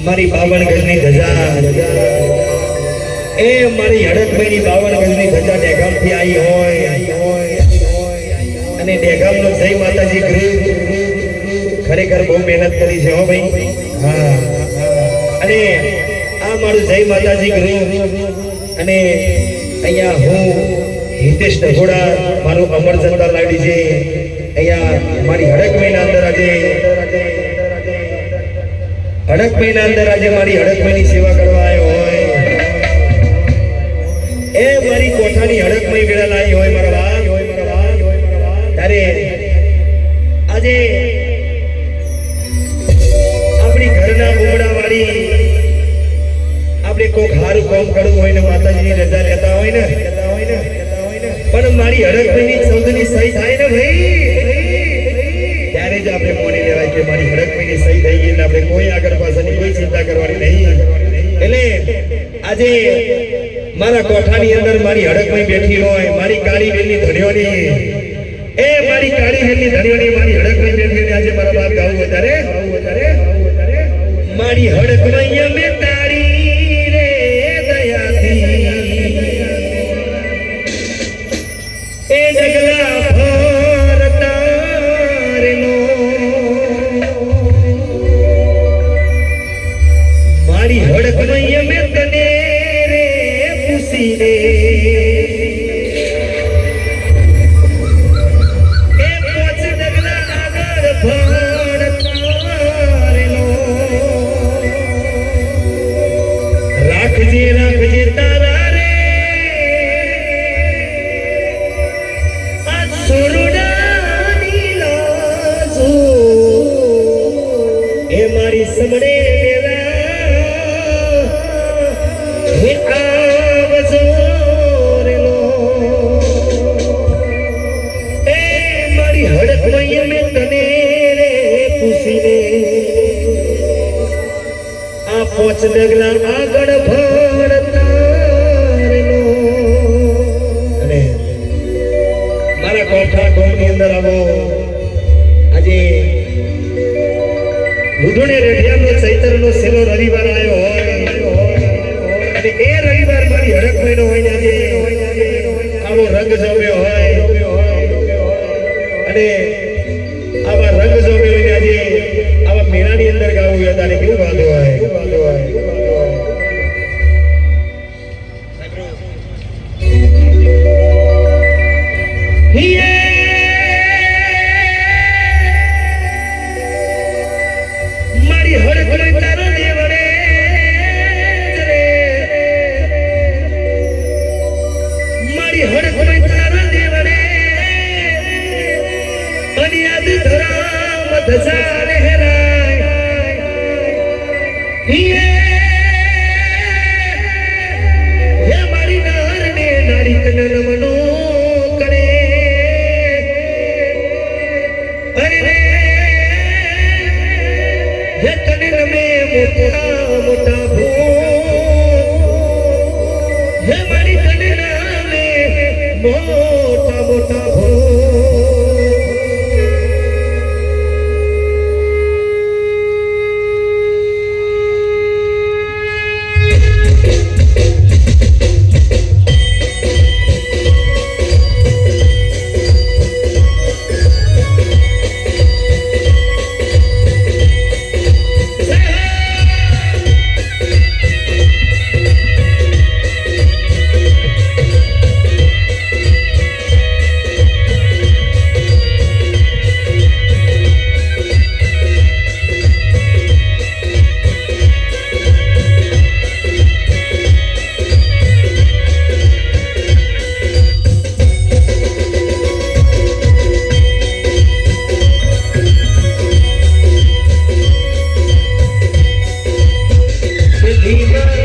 મારી 52 ગજની ધજા એ મારી હડકભાઈની 52 ગજની ધજા ડેગામથી આવી હોય અને ડેગામનો જય માતાજી ગૃહ ખરેખર બહુ મહેનત કરી છે હો ભાઈ હા અને આ મારું જય માતાજી ગૃહ અને અહીંયા હું હિતેશ ડભોડા મારું અમર જનતા લાડી છે અહીંયા મારી હડકભાઈના અંદર આજે હડકભાઈના અંદર આજે મારી હડકભાઈની સેવા કરવા આવ્યો હોય એ મારી કોઠાની હડકભાઈ વેળા લાવી હોય મારા ત્યારે આજે આપણી ઘરના ઉમડા વાળી આપણે કોક હારું કામ કરવું હોય ને માતાજીની રજા લેતા હોય ને પણ મારી હડકભાઈની ચૌદની સહી થાય ને ભાઈ ત્યારે જ આપણે મોની લેવાય કે મારી હડકભાઈની સહી થઈ ગઈ એટલે આપણે કોઈ આગળ પાછળની કોઈ ચિંતા કરવાની નહીં એટલે આજે મારા કોઠાની અંદર મારી હડકભાઈ બેઠી હોય મારી કાળી વેલની ધણીઓની એ મારી કાળી વેલની ધણીઓની મારી હડકભાઈ બેઠી આજે મારા બાપ ગાવું વધારે મારી હડકભાઈ અમે તારી રે દયાથી એ જગલા મારી હડકભાઈ અમે તને રે પૂછીને એ પોચ ડગલા આગળ ભણતારેલો રાખજે તારા રે આ સોરડાની લાજો એ મારી સમડે પોચ ડગલા આગળ ભણતારેલો અને મારા કોઠા ગામની અંદર આવો આજે લુધુણે રેઢિયાનો ચૈતરનો છેલ્લો રવિવાર આવ્યો હોય અને એ રવિવાર મારી હડકભાઈનો હોય ને આજે આવો રંગ જમ્યો હોય અને આવા રંગ જમ્યો હોય આજે આવા મેળાની અંદર ગાવું હોય ત્યારે કેવું ગાતું હોય મારી હડકભાઈ તારા દેવડે મારી હડકભાઈ તારા દેવડે અને યાદ ધરામ ધજા લહેરાય હે મારી નારને નારી કનન મનો કરે અરે હે તને નમે મોટા મોટા ભો હે મારી તને નામે મોટા મોટા ભો Viva